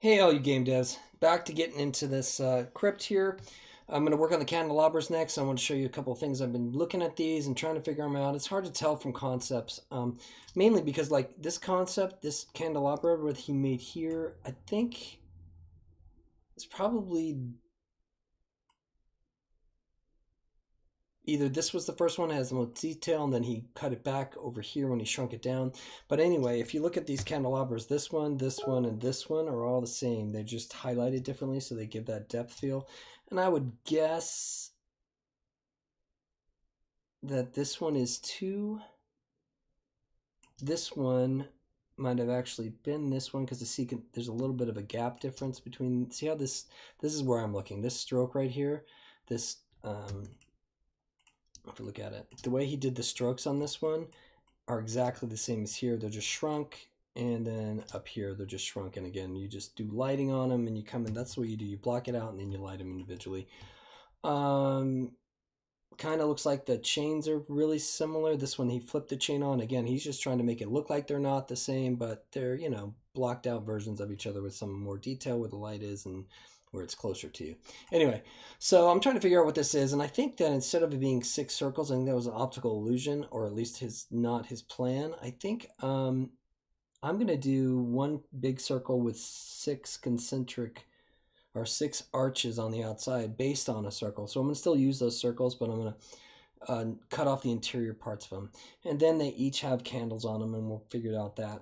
Hey, all you game devs. Back to getting into this crypt here. I'm going to work on the candelabras next. I want to show you a couple of things. I've been looking at these and trying to figure them out. It's hard to tell from concepts, mainly because like this concept, this candelabra that he made here, I think it's probably either this was the first one that has the most detail and then he cut it back over here when he shrunk it down. But anyway, if you look at these candelabras, this one, and this one are all the same. They're just highlighted differently so they give that depth feel. And I would guess that this one is 2. This one might have actually been this one because there's a little bit of a gap difference between, see how this is where I'm looking. This stroke right here, this if you look at it, the way he did the strokes on this one are exactly the same as here. They're just shrunk, and then up here they're just shrunk. And again, you just do lighting on them, and you come in. That's what you do. You block it out, and then you light them individually. Kind of looks like the chains are really similar. This one he flipped the chain on. Again, he's just trying to make it look like they're not the same, but they're, you know, blocked out versions of each other with some more detail where the light is and where it's closer to you. Anyway, so I'm trying to figure out what this is, and I think that instead of it being 6 circles, I think that was an optical illusion, or at least not his plan. I think I'm gonna do one big circle with 6 concentric or 6 arches on the outside based on a circle. So I'm gonna still use those circles, but I'm gonna cut off the interior parts of them, and then they each have candles on them, and we'll figure out that.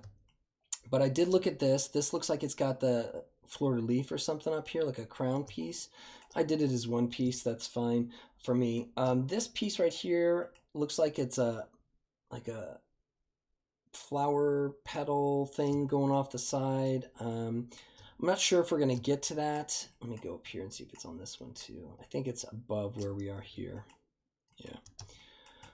But I did look at this. This looks like it's got the fleur-de-lis or something up here, like a crown piece. I did it as one piece. That's fine for me. This piece right here looks like it's like a flower petal thing going off the side. I'm not sure if we're going to get to that. Let me go up here and see if it's on this one too. I think it's above where we are here. Yeah.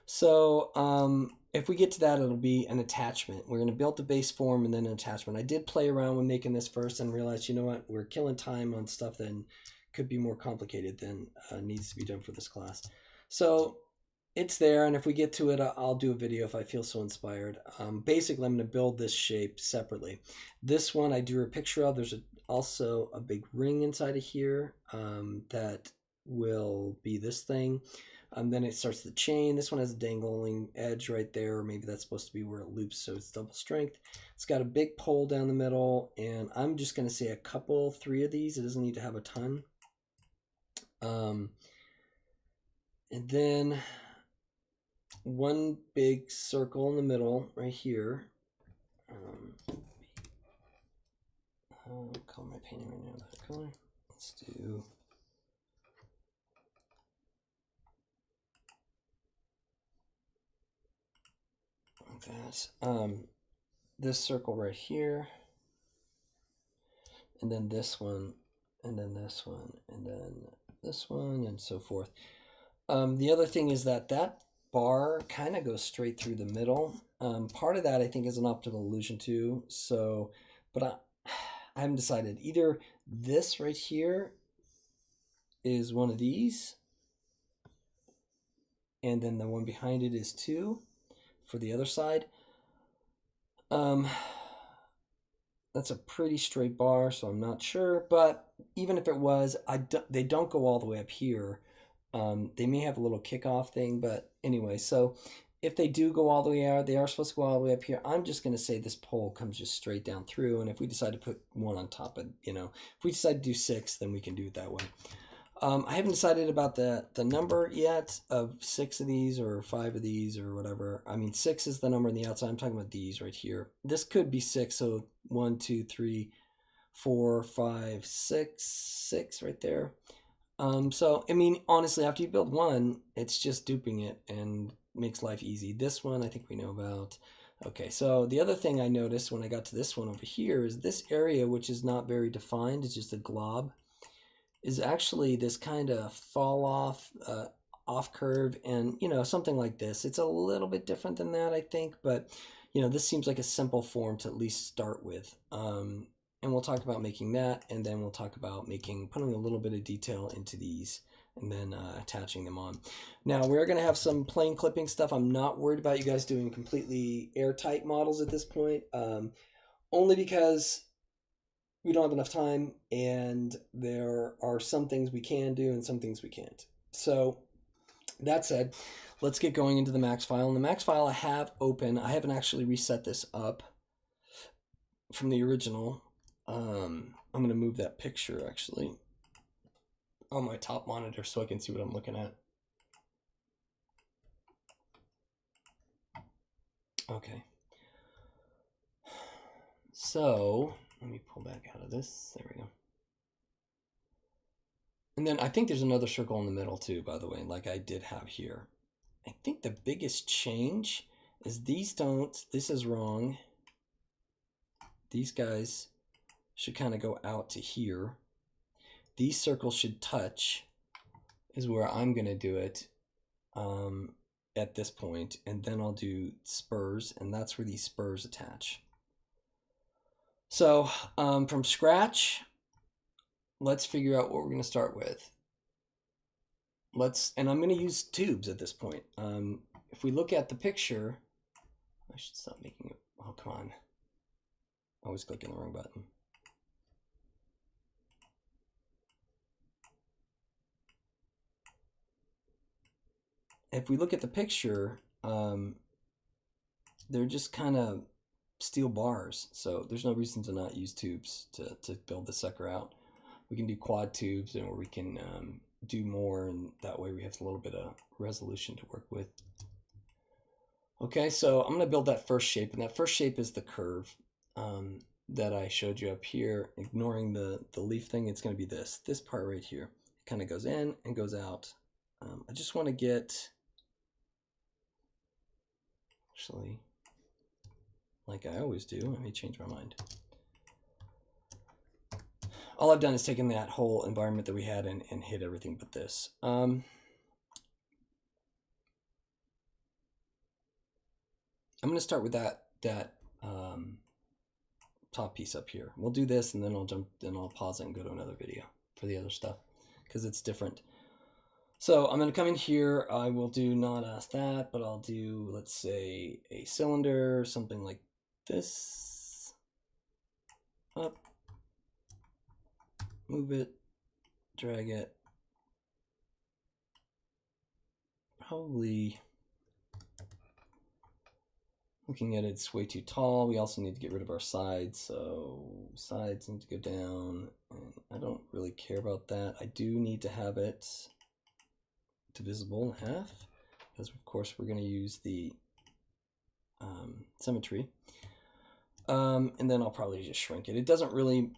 So if we get to that, it'll be an attachment. We're going to build the base form and then an attachment. I did play around with making this first and realized, you know what, we're killing time on stuff that could be more complicated than needs to be done for this class. So it's there, and if we get to it, I'll do a video if I feel so inspired. Basically, I'm going to build this shape separately. This one I drew a picture of. There's also a big ring inside of here that will be this thing. Then it starts the chain. This one has a dangling edge right there. Maybe that's supposed to be where it loops, so it's double strength. It's got a big pole down the middle, and I'm just going to say 3 of these. It doesn't need to have a ton. And then one big circle in the middle right here. What color am I painting right now? That color? Let's do... that. This circle right here, and then this one, and then this one, and then this one, and so forth. The other thing is that bar kind of goes straight through the middle. Part of that I think is an optical illusion too. So, but I haven't decided. Either this right here is one of these, and then the one behind it is 2. For the other side. That's a pretty straight bar, so I'm not sure, but even if it was, they don't go all the way up here. They may have a little kickoff thing, but anyway, so if they do go all the way out, they are supposed to go all the way up here. I'm just going to say this pole comes just straight down through, and if we decide to put one on top of, you know, if we decide to do 6, then we can do it that way. I haven't decided about the number yet of 6 of these or 5 of these or whatever. I mean, 6 is the number on the outside. I'm talking about these right here. This could be 6. So 1, 2, 3, 4, 5, 6 right there. So, I mean, honestly, after you build one, it's just duping it and makes life easy. This one, I think we know about. Okay, so the other thing I noticed when I got to this one over here is this area, which is not very defined, it's just a glob, is actually this kind of fall off curve, and you know, something like this. It's a little bit different than that, I think, but you know, this seems like a simple form to at least start with. And we'll talk about making that, and then we'll talk about putting a little bit of detail into these, and then attaching them on. Now we're going to have some plain clipping stuff. I'm not worried about you guys doing completely airtight models at this point, only because we don't have enough time, and there are some things we can do and some things we can't. So that said, let's get going into the max file. And the max file I have open, I haven't actually reset this up from the original. I'm going to move that picture actually on my top monitor so I can see what I'm looking at. Okay. So let me pull back out of this. There we go. And then I think there's another circle in the middle too, by the way, like I did have here. I think the biggest change is these don't, this is wrong. These guys should kind of go out to here. These circles should touch, is where I'm going to do it at this point. And then I'll do spurs, and that's where these spurs attach. So from scratch, let's figure out what we're going to start with. And I'm going to use tubes at this point. If we look at the picture, I should stop making it. Oh, come on. Always clicking the wrong button. If we look at the picture, they're just kind of steel bars. So there's no reason to not use tubes to build the sucker out. We can do quad tubes, or we can do more, and that way we have a little bit of resolution to work with. Okay, so I'm going to build that first shape, and that first shape is the curve that I showed you up here. Ignoring the leaf thing, it's going to be this part right here. It kind of goes in and goes out. I just want to get, actually, like I always do, let me change my mind. All I've done is taken that whole environment that we had and hit everything but this. I'm going to start with that top piece up here. We'll do this, and then I'll pause it and go to another video for the other stuff because it's different. So I'm going to come in here. I will do not that, but I'll do, let's say, a cylinder, something like this. Up, move it, drag it. Probably, looking at it, it's way too tall. We also need to get rid of our sides, so sides need to go down, and I don't really care about that. I do need to have it divisible in half, because of course we're going to use the symmetry. And then I'll probably just shrink it. It doesn't really,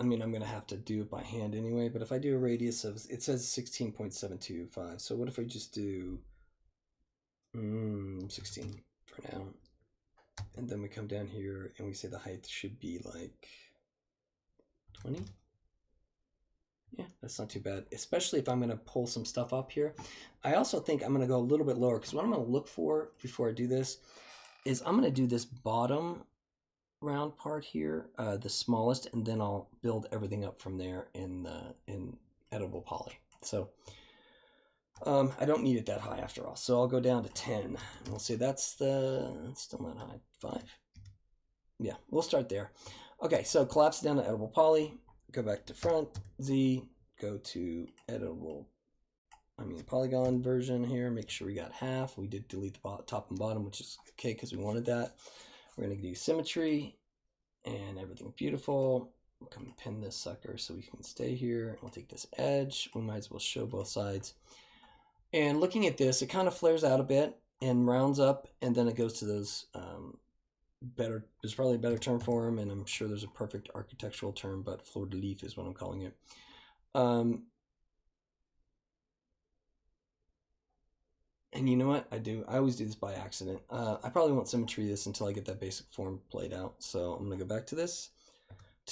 I mean, I'm going to have to do it by hand anyway, but if I do a radius of, it says 16.725, so what if I just do 16 for now, and then we come down here and we say the height should be like 20. Yeah, that's not too bad, especially if I'm going to pull some stuff up here. I also think I'm going to go a little bit lower, because what I'm going to look for before I do this is I'm going to do this bottom round part here, the smallest, and then I'll build everything up from there in editable poly. So I don't need it that high after all, so I'll go down to 10, and we'll say that's still not high, 5. Yeah, we'll start there. Okay, so collapse down to editable poly, go back to front, Z, go to polygon version here, make sure we got half. We did delete the top and bottom, which is okay because we wanted that. We're going to do symmetry and everything beautiful. We'll come and pin this sucker so we can stay here. We'll take this edge. We might as well show both sides. And looking at this, it kind of flares out a bit and rounds up, and then it goes to those there's probably a better term for them, and I'm sure there's a perfect architectural term, but fleur de lis is what I'm calling it. And you know what I do? I always do this by accident. I probably won't symmetry this until I get that basic form played out. So I'm going to go back to this.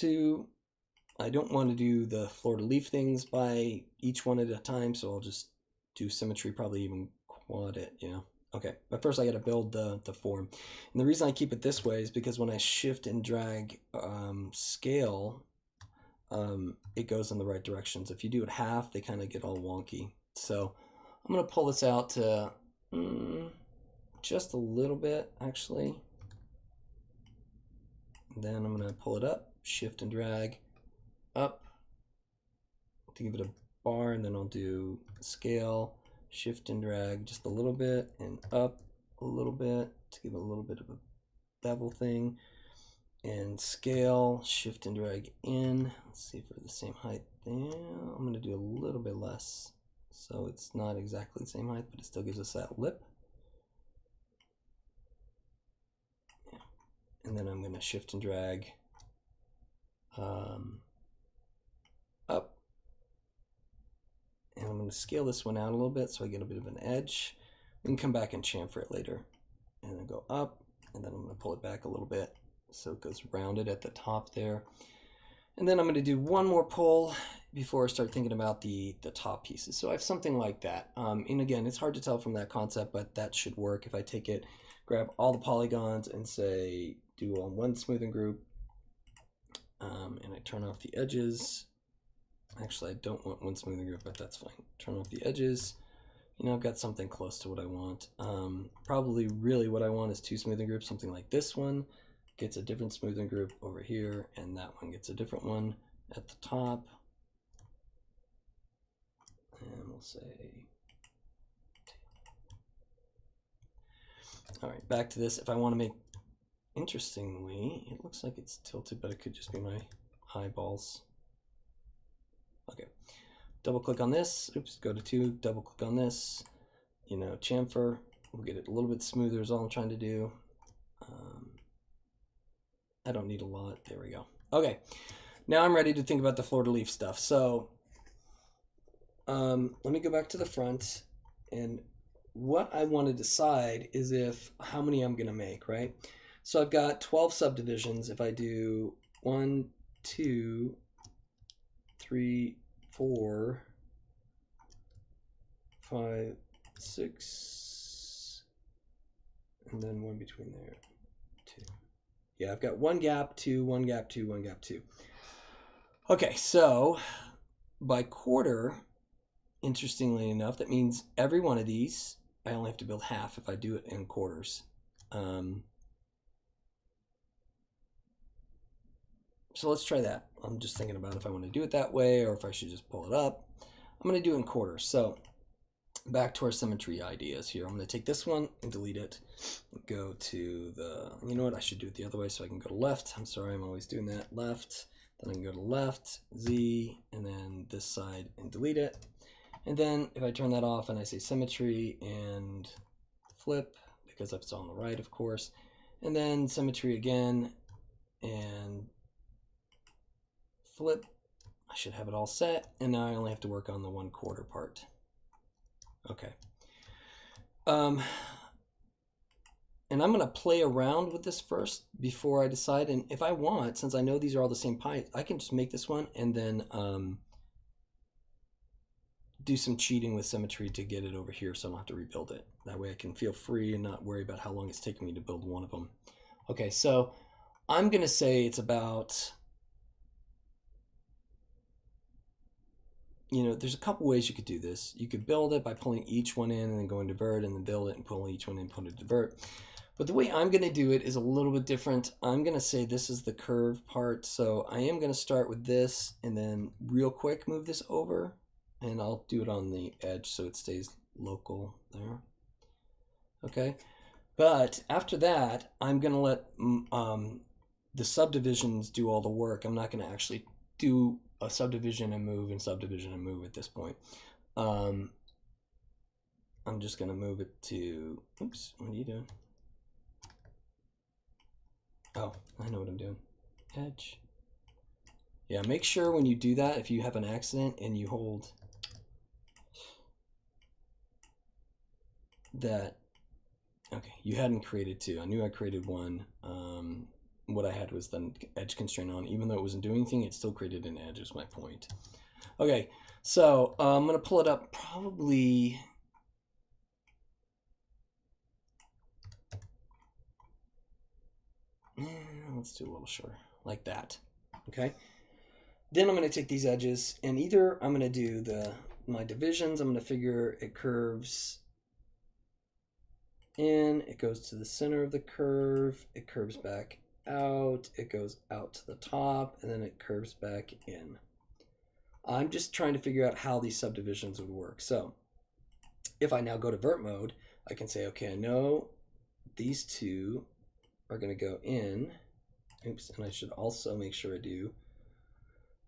I don't want to do the fleur de lis things by each one at a time, so I'll just do symmetry, probably even quad it, you know. Okay, but first I got to build the form. And the reason I keep it this way is because when I shift and drag scale, it goes in the right directions. If you do it half, they kind of get all wonky. So I'm going to pull this out to just a little bit, actually. Then I'm going to pull it up shift and drag up to give it a bar, and then I'll do scale, shift and drag just a little bit, and up a little bit to give it a little bit of a bevel thing, and scale, shift and drag in. Let's see if we're the same height there. I'm going to do a little bit less, so it's not exactly the same height, but it still gives us that lip. Yeah. And then I'm going to shift and drag up. And I'm going to scale this one out a little bit so I get a bit of an edge. We can come back and chamfer it later. And then go up, and then I'm going to pull it back a little bit so it goes rounded at the top there. And then I'm going to do one more pull before I start thinking about the top pieces. So I have something like that. And again, it's hard to tell from that concept, but that should work. If I take it, grab all the polygons and say do on one smoothing group, and I turn off the edges. Actually, I don't want one smoothing group, but that's fine. Turn off the edges. You know, I've got something close to what I want. Probably really what I want is two smoothing groups, something like this one gets a different smoothing group over here, and that one gets a different one at the top. And we'll say, all right, back to this. If I want to make, interestingly, it looks like it's tilted, but it could just be my eyeballs. Okay, double click on this, oops, go to 2, double click on this, you know, chamfer, we'll get it a little bit smoother is all I'm trying to do. I don't need a lot, there we go. Okay, now I'm ready to think about the fleur-de-lis stuff. So let me go back to the front, and what I want to decide is how many I'm going to make, right? So I've got 12 subdivisions. If I do 1, 2, 3, 4, 5, 6, and then one between there, 2. Yeah, I've got 1 gap, 2, 1 gap, 2, 1 gap, 2. Okay, so by quarter, interestingly enough, that means every one of these, I only have to build half if I do it in quarters. So let's try that. I'm just thinking about if I want to do it that way or if I should just pull it up. I'm going to do it in quarters. So back to our symmetry ideas here. I'm going to take this one and delete it. Go to the, you know what, I should do it the other way so I can go to left. I'm sorry, I'm always doing that. Left, then I can go to left, Z, and then this side and delete it. And then if I turn that off and I say symmetry and flip, because it's on the right, of course, and then symmetry again and flip, I should have it all set, and now I only have to work on the 1/4 part. Okay. And I'm going to play around with this first before I decide, and if I want, since I know these are all the same height, I can just make this one and then do some cheating with symmetry to get it over here so I don't have to rebuild it. That way I can feel free and not worry about how long it's taking me to build one of them. Okay, so I'm going to say it's about, you know, there's a couple ways you could do this. You could build it by pulling each one in and then going divert, and then build it and pull each one in and put it divert. But the way I'm going to do it is a little bit different. I'm going to say this is the curve part. So I am going to start with this and then real quick move this over, and I'll do it on the edge so it stays local there. Okay. But after that, I'm going to let the subdivisions do all the work. I'm not going to actually do a subdivision and move and subdivision and move at this point. I'm just going to move it to, oops, what are you doing? Oh, I know what I'm doing. Edge. Yeah, make sure when you do that, if you have an accident and you hold that, okay, you hadn't created two. I knew I created one. What I had was the edge constraint on. Even though it wasn't doing anything, it still created an edge, is my point. Okay, so I'm going to pull it up probably... let's do a little shorter, like that. Okay. Then I'm going to take these edges, and either I'm going to do my divisions. I'm going to figure it curves in, it goes to the center of the curve, it curves back out, it goes out to the top, and then it curves back in. I'm just trying to figure out how these subdivisions would work. So if I now go to vert mode, I can say, okay, I know these two are going to go in. Oops, and I should also make sure I do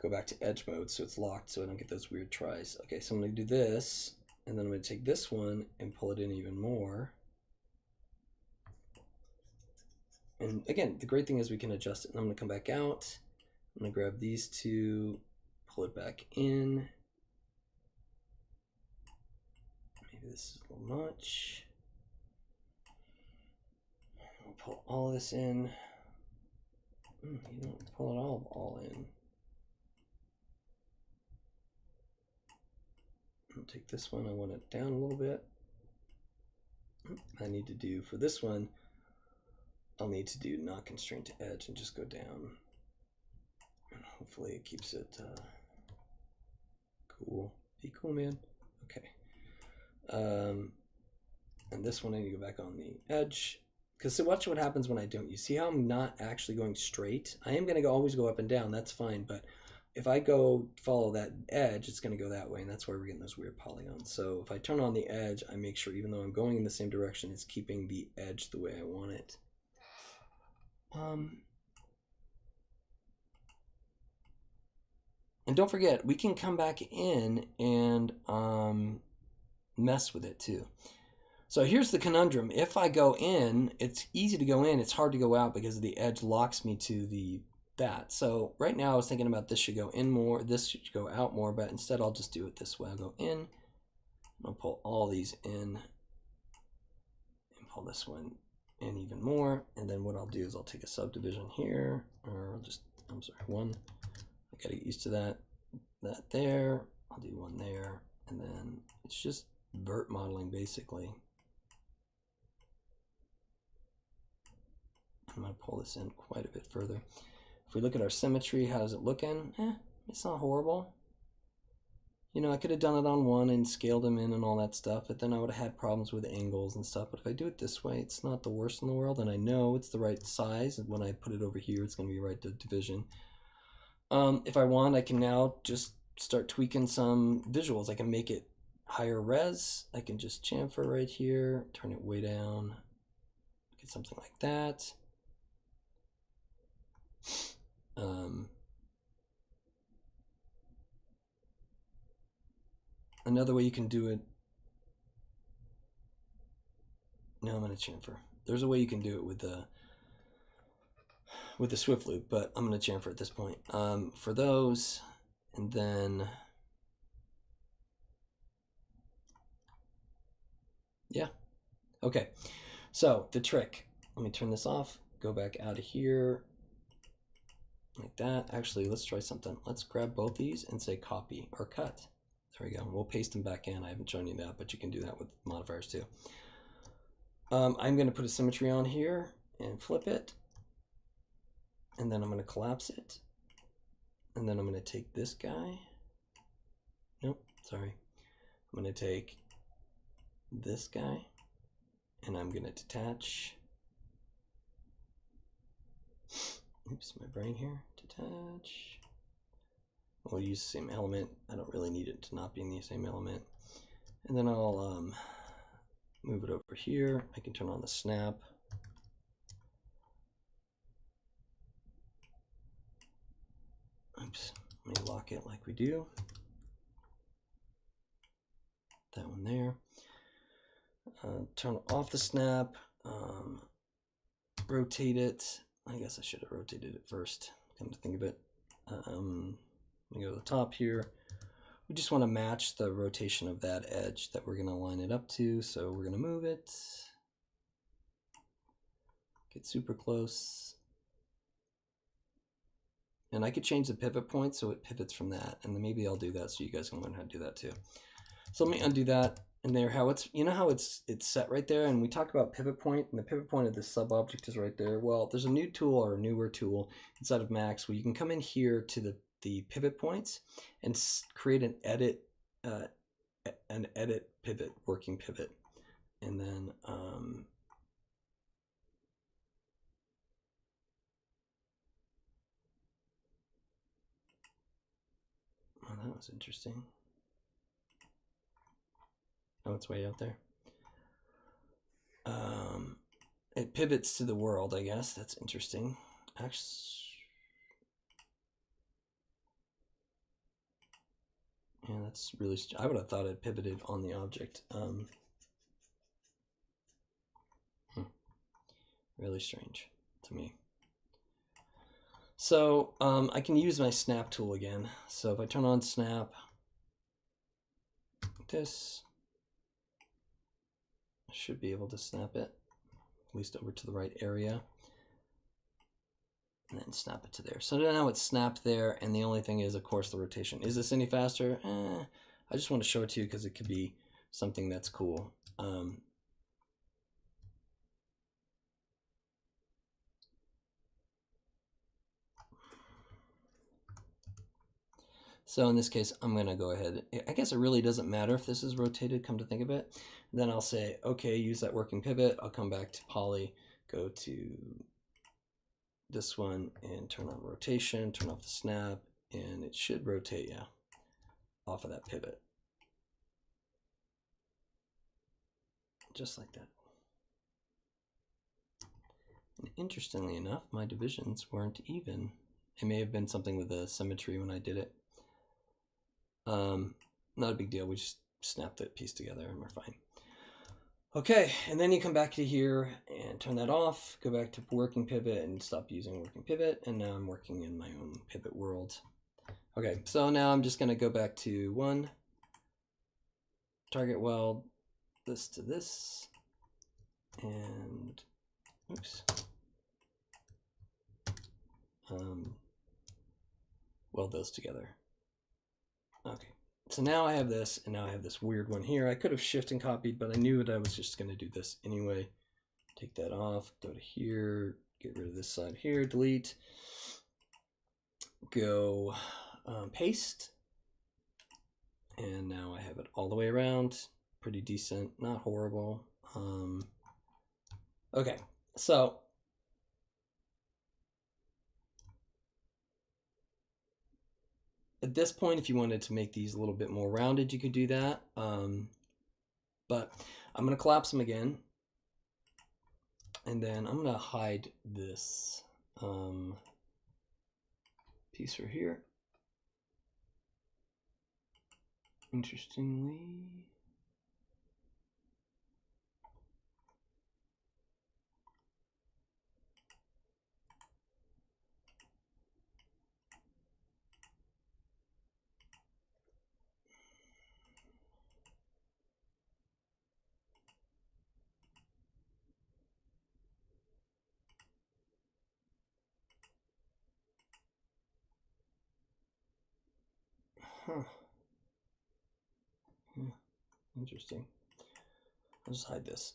go back to edge mode so it's locked so I don't get those weird tries. Okay, so I'm going to do this, and then I'm going to take this one and pull it in even more. And again, the great thing is we can adjust it. And I'm going to come back out. I'm going to grab these two, pull it back in. Maybe this is a little much. I'll pull all this in. You don't pull it all in. I'll take this one, I want it down a little bit. I need to do, for this one, I'll need to do not constraint to edge and just go down. And hopefully it keeps it cool. Be cool, man. Okay. And this one I need to go back on the edge. Because so watch what happens when I don't. You see how I'm not actually going straight? I am going to always go up and down. That's fine. But if I go follow that edge, it's going to go that way. And that's why we're getting those weird polygons. So if I turn on the edge, I make sure even though I'm going in the same direction, it's keeping the edge the way I want it. And don't forget, we can come back in and mess with it too. So here's the conundrum. If I go in, it's easy to go in. It's hard to go out because the edge locks me to that. So right now I was thinking about this should go in more, this should go out more, but instead I'll just do it this way. I'll go in, I'll pull all these in, and pull this one in even more. And then what I'll do is I'll take a subdivision here, or I'll just, I'm sorry, one. I gotta get used to that there. I'll do one there, and then it's just vert modeling basically. I'm going to pull this in quite a bit further. If we look at our symmetry, how does it look in? It's not horrible. You know, I could have done it on one and scaled them in and all that stuff, but then I would have had problems with angles and stuff. But if I do it this way, it's not the worst in the world, and I know it's the right size. And when I put it over here, it's going to be right to division. If I want, I can now just start tweaking some visuals. I can make it higher res. I can just chamfer right here, turn it way down, get something like that. Another way you can do it. No, I'm going to chamfer. There's a way you can do it with the Swift loop, but I'm going to chamfer at this point. For those, and then yeah. Okay. So the trick. Let me turn this off. Go back out of here. Like that. Actually, let's try something. Let's grab both these and say copy or cut. There we go. We'll paste them back in. I haven't shown you that, but you can do that with modifiers too. I'm going to put a symmetry on here and flip it. And then I'm going to collapse it. And then I'm going to take this guy. Nope, sorry. I'm going to take this guy and I'm going to detach. Oops, my brain here. Detach. We'll use the same element. I don't really need it to not be in the same element. And then I'll move it over here. I can turn on the snap. Oops, let me lock it like we do. That one there. Turn off the snap. Rotate it. I guess I should have rotated it first, come to think of it. Let me go to the top here. We just want to match the rotation of that edge that we're going to line it up to. So we're going to move it. Get super close. And I could change the pivot point so it pivots from that. And then maybe I'll do that so you guys can learn how to do that too. So let me undo that. And there, how it's, you know how it's set right there, and we talk about pivot point, and the pivot point of this sub object is right there. Well, there's a new tool or a newer tool inside of Max where you can come in here to the pivot points and create an edit pivot, working pivot, and then that was interesting. Oh, it's way out there. It pivots to the world, I guess. That's interesting. Actually, yeah, that's really. I would have thought it pivoted on the object. Really strange to me. So I can use my snap tool again. So if I turn on snap, this, I should be able to snap it, at least over to the right area. And then snap it to there. So now it's snapped there, and the only thing is, of course, the rotation. Is this any faster? I just want to show it to you because it could be something that's cool. So in this case, I'm going to go ahead. I guess it really doesn't matter if this is rotated, come to think of it. Then I'll say, okay, use that working pivot. I'll come back to poly, go to this one and turn on rotation, turn off the snap, and it should rotate, yeah, off of that pivot. Just like that. And interestingly enough, my divisions weren't even. It may have been something with the symmetry when I did it. Not a big deal. We just snap that piece together and we're fine. Okay, and then you come back to here and turn that off, go back to working pivot and stop using working pivot, and now I'm working in my own pivot world. Okay, so now I'm just going to go back to one, target weld, this to this, and oops, weld those together. Okay, so now I have this, and now I have this weird one here. I could have shift and copied, but I knew that I was just going to do this anyway. Take that off, go to here, get rid of this side here, delete, go paste, and now I have it all the way around. Pretty decent, not horrible. Okay, so at this point, if you wanted to make these a little bit more rounded, you could do that. But I'm going to collapse them again. And then I'm going to hide this piece right here. Interestingly, huh. Yeah, interesting. I'll just hide this.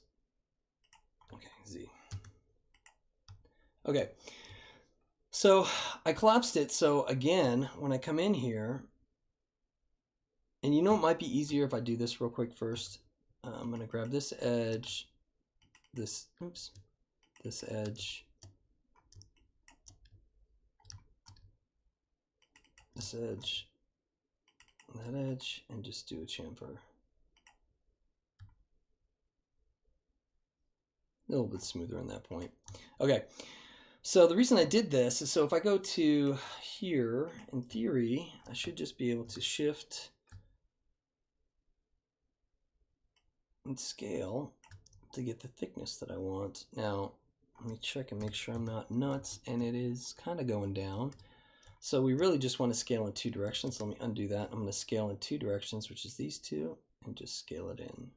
Okay, Z. Okay, so I collapsed it. So again, when I come in here, and you know it might be easier if I do this real quick first. I'm going to grab this edge, this edge, this edge, that edge, and just do a chamfer. A little bit smoother on that point. Okay, so the reason I did this is so if I go to here, in theory, I should just be able to shift and scale to get the thickness that I want. Now, let me check and make sure I'm not nuts, and it is kind of going down. So we really just want to scale in two directions. So let me undo that. I'm going to scale in two directions, which is these two, and just scale it in.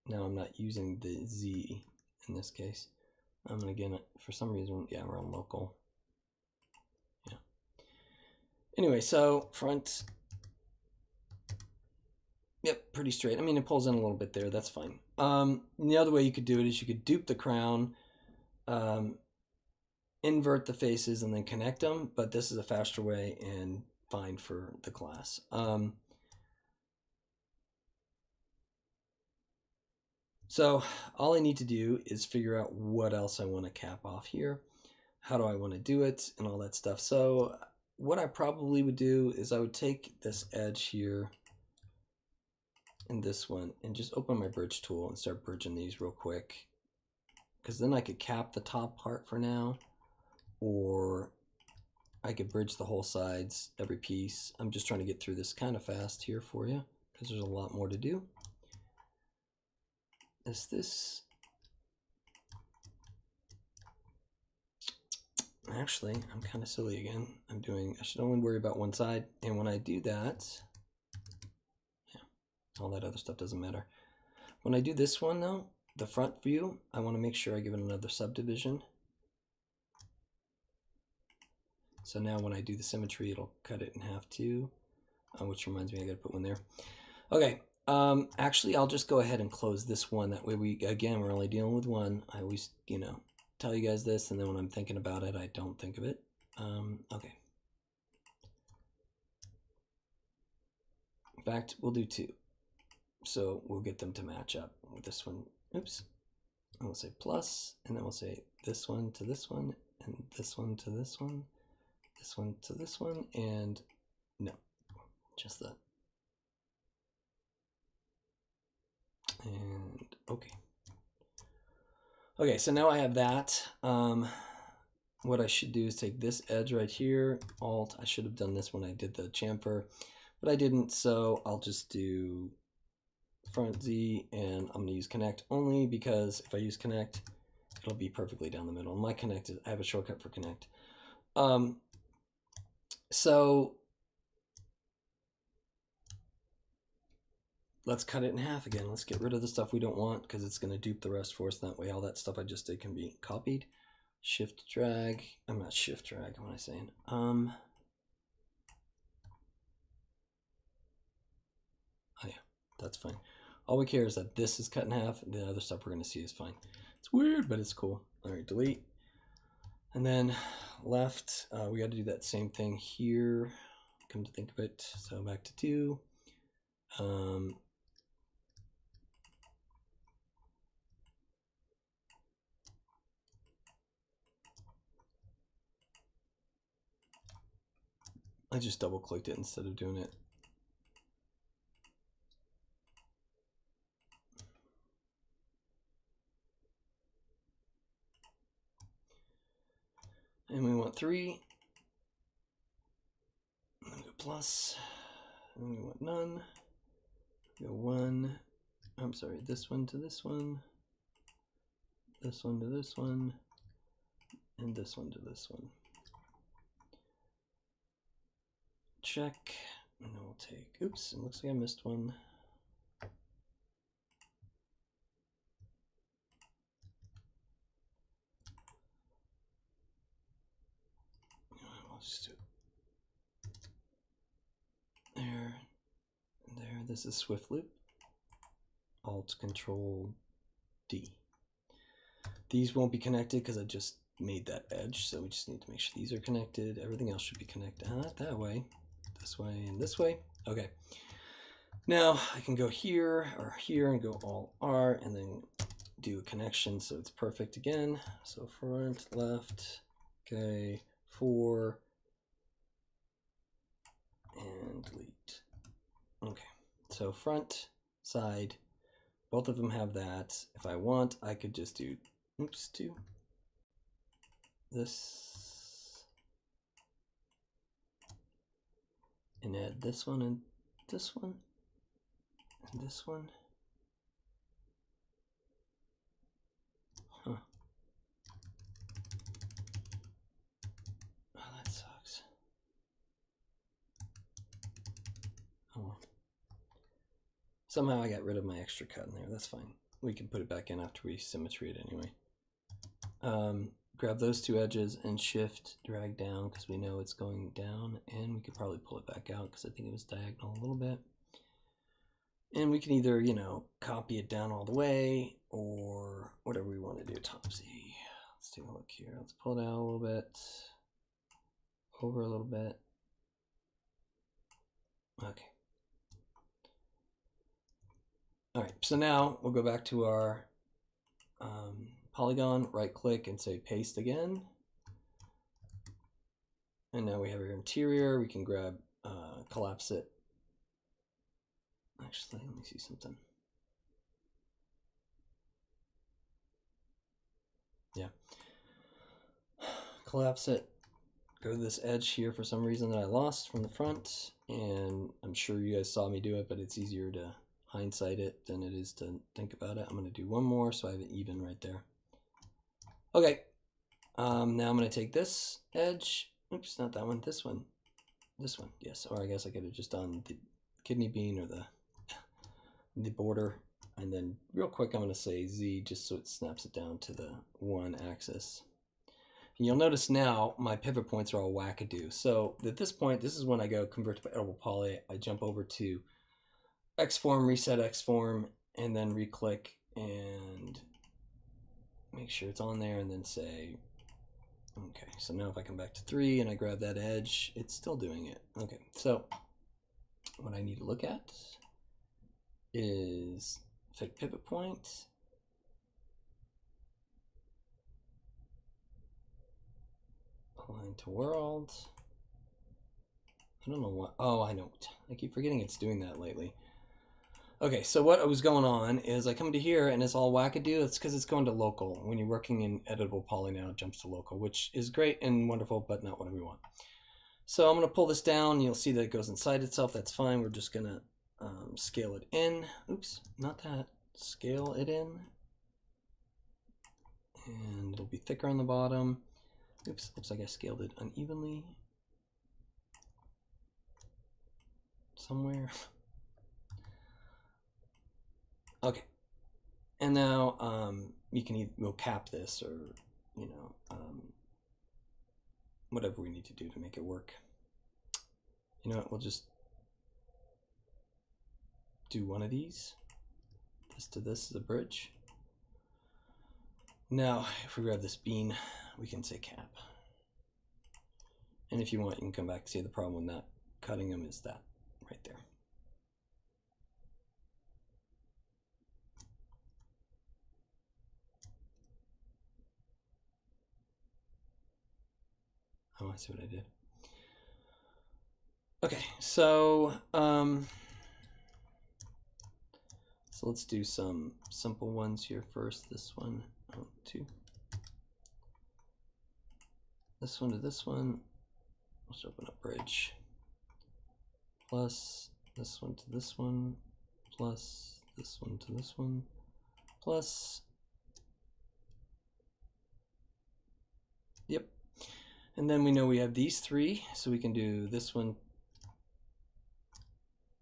Now I'm not using the Z in this case. I'm going to get it, for some reason, yeah, we're on local. Yeah. Anyway, so front. Yep, pretty straight. I mean, it pulls in a little bit there. That's fine. The other way you could do it is you could dupe the crown, invert the faces, and then connect them. But this is a faster way and fine for the class. So all I need to do is figure out what else I want to cap off here. How do I want to do it and all that stuff. So what I probably would do is I would take this edge here and this one and just open my bridge tool and start bridging these real quick, because then I could cap the top part for now, or I could bridge the whole sides, every piece. I'm just trying to get through this kind of fast here for you because there's a lot more to do. Is this... Actually, I'm kind of silly again. I should only worry about one side. And when I do that, yeah, all that other stuff doesn't matter. When I do this one though, the front view, I want to make sure I give it another subdivision. So now when I do the symmetry, it'll cut it in half too, which reminds me I gotta put one there. Okay, actually I'll just go ahead and close this one. That way we're only dealing with one. I always, tell you guys this, and then when I'm thinking about it, I don't think of it. Okay. In fact, we'll do two. So we'll get them to match up with this one. Oops. And we'll say plus, and then we'll say this one to this one, and this one to this one, this one to this one, and no, just that. And okay. Okay, so now I have that. What I should do is take this edge right here, Alt. I should have done this when I did the chamfer, but I didn't, so I'll just do front Z, and I'm gonna use connect only because if I use connect, it'll be perfectly down the middle. My connect is, I have a shortcut for connect. So let's cut it in half again. Let's get rid of the stuff we don't want because it's going to dupe the rest for us. That way all that stuff I just did can be copied. Shift drag. I'm not shift drag. What am I saying? Oh yeah, that's fine. All we care is that this is cut in half. The other stuff we're going to see is fine. It's weird, but it's cool. All right, delete. And then left, we got to do that same thing here. Come to think of it. So back to 2. I just double clicked it instead of doing it. And we want 3. And then we go plus. And we want none. We go 1. I'm sorry, this one to this one. This one to this one. And this one to this one. Check. And then we'll take, oops, it looks like I missed one. I'll just do there, there. This is Swift Loop. Alt Control D. These won't be connected because I just made that edge, so we just need to make sure these are connected. Everything else should be connected. Not that way, this way, and this way. Okay. Now I can go here or here and go Alt R and then do a connection so it's perfect again. So front, left, okay, 4, and delete. Okay, so front, side, both of them have that. If I want, I could just do, oops, 2. This. And add this one and this one. And this one. Huh. Oh, that sucks. Oh well. Somehow I got rid of my extra cut in there. That's fine. We can put it back in after we symmetry it anyway. Grab those 2 edges and shift drag down because we know it's going down, and we could probably pull it back out because I think it was diagonal a little bit. And we can either, copy it down all the way or whatever we want to do. Top Z. Let's take a look here. Let's pull it out a little bit, over a little bit. Okay. All right, so now we'll go back to our polygon, right click and say paste again. And now we have our interior. We can grab, collapse it. Actually, let me see something. Yeah. Collapse it. Go to this edge here for some reason that I lost from the front. And I'm sure you guys saw me do it, but it's easier to hindsight it than it is to think about it. I'm going to do one more so I have it even right there. Okay. Now I'm going to take this edge. Oops, not that one. This one. This one. Yes. Or I guess I could have just done the kidney bean or the border. And then real quick, I'm going to say Z just so it snaps it down to the one axis. And you'll notice now my pivot points are all wackadoo. So at this point, this is when I go convert to editable poly. I jump over to Xform, reset Xform, and then re-click and make sure it's on there and then say, okay. So now if I come back to 3 and I grab that edge, it's still doing it. Okay, so what I need to look at is fit pivot point. Align to world. I don't know what. Oh, I know. I keep forgetting it's doing that lately. Okay, so what was going on is I come to here and it's all wackadoo. It's because it's going to local. When you're working in editable poly now, it jumps to local, which is great and wonderful, but not what we want. So I'm going to pull this down. You'll see that it goes inside itself. That's fine. We're just going to scale it in. Oops, not that. Scale it in. And it'll be thicker on the bottom. Oops, looks like I scaled it unevenly. Somewhere. Okay. And now you can we'll cap this or, you know, whatever we need to do to make it work. You know what, we'll just do one of these. This to this is a bridge. Now, if we grab this bean, we can say cap. And if you want, you can come back and see the problem with not cutting them is that right there. Oh, I see what I did. Okay, so let's do some simple ones here first. This one, 2. This one to this one. Let's open up bridge. Plus this one to this one. Plus this one to this one. Plus. Yep. And then we know we have these 3, so we can do this one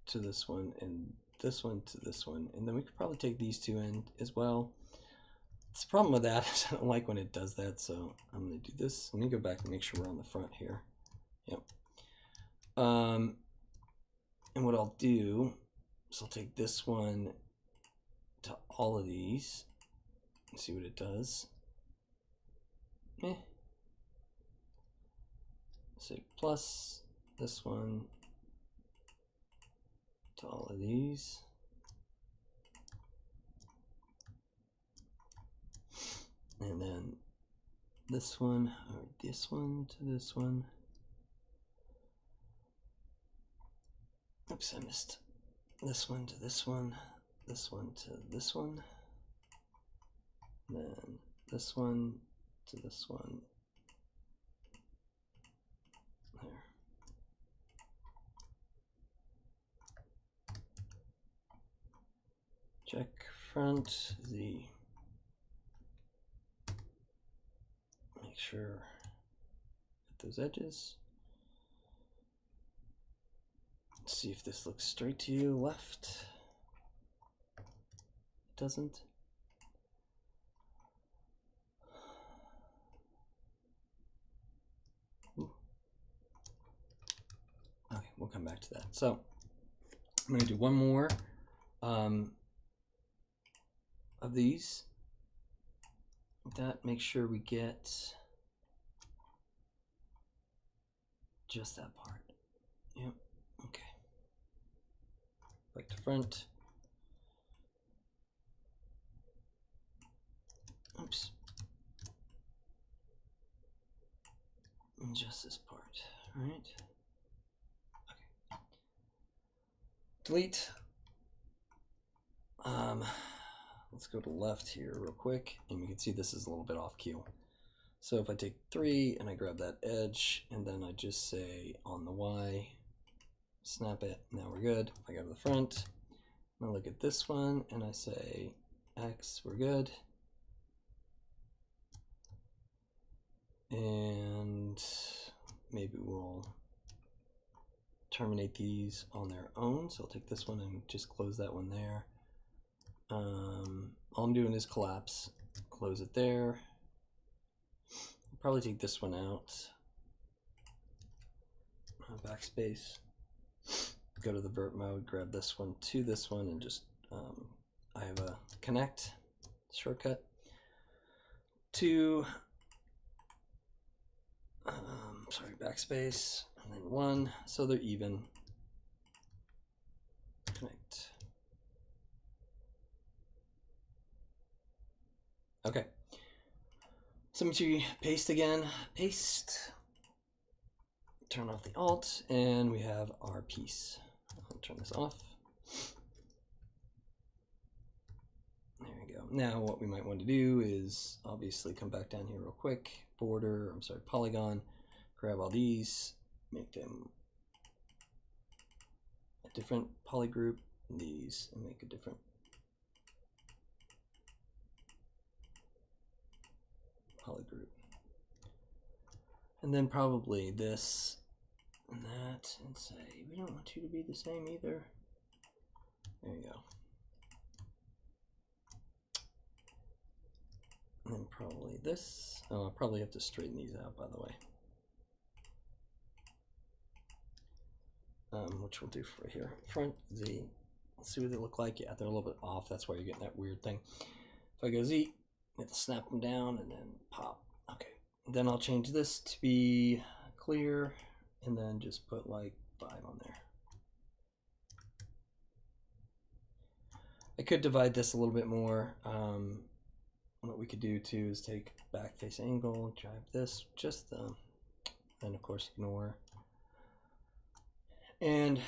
to this one and this one to this one. And then we could probably take these 2 in as well. The problem with that is I don't like when it does that, so I'm going to do this. Let me go back and make sure we're on the front here. Yep. And what I'll do is I'll take this one to all of these and see what it does. Say plus this one to all of these. And then this one, or this one to this one. Oops, I missed. This one to this one to this one. Then this one to this one. There. Check front Z. Make sure at those edges. Let's see if this looks straight to you. Left. It doesn't. Ooh. Okay, we'll come back to that. So I'm going to do one more of these. That make sure we get just that part. Yep. Okay. Back to front. Oops. And just this part. All right. Okay. Delete. Let's go to left here real quick, and you can see this is a little bit off cue. So if I take 3 and I grab that edge, and then I just say on the Y, snap it, now we're good. If I go to the front, I look at this one, and I say X, we're good. And maybe we'll terminate these on their own. So I'll take this one and just close that one there. All I'm doing is collapse, close it there. I'll probably take this one out. Backspace. Go to the vert mode, grab this one to this one, and just I have a connect shortcut to backspace, and then 1, so they're even. Connect. Okay. Symmetry, paste again, paste. Turn off the alt, and we have our piece. I'll turn this off. There we go. Now what we might want to do is obviously come back down here real quick, border, polygon, grab all these, make them a different polygroup, these, and make a different polygroup. And then probably this and that, and say, we don't want you to be the same either. There you go. And then probably this. Oh, I'll probably have to straighten these out, by the way. Which we'll do for here. Front Z. Let's see what they look like. Yeah, they're a little bit off. That's why you're getting that weird thing. If I go Z, it'll snap them down and then pop. Okay. Then I'll change this to be clear, and then just put like 5 on there. I could divide this a little bit more. What we could do too is take back face angle, drive this, just then of course ignore, and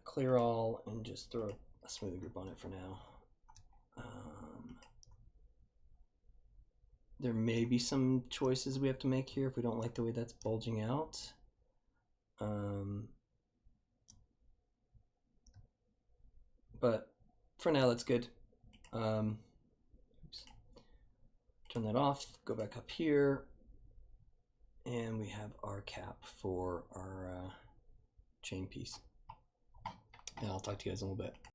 clear all, and just throw a smoother group on it for now. There may be some choices we have to make here if we don't like the way that's bulging out. But for now, that's good. Oops. Turn that off, go back up here, and we have our cap for our chain piece. And I'll talk to you guys in a little bit.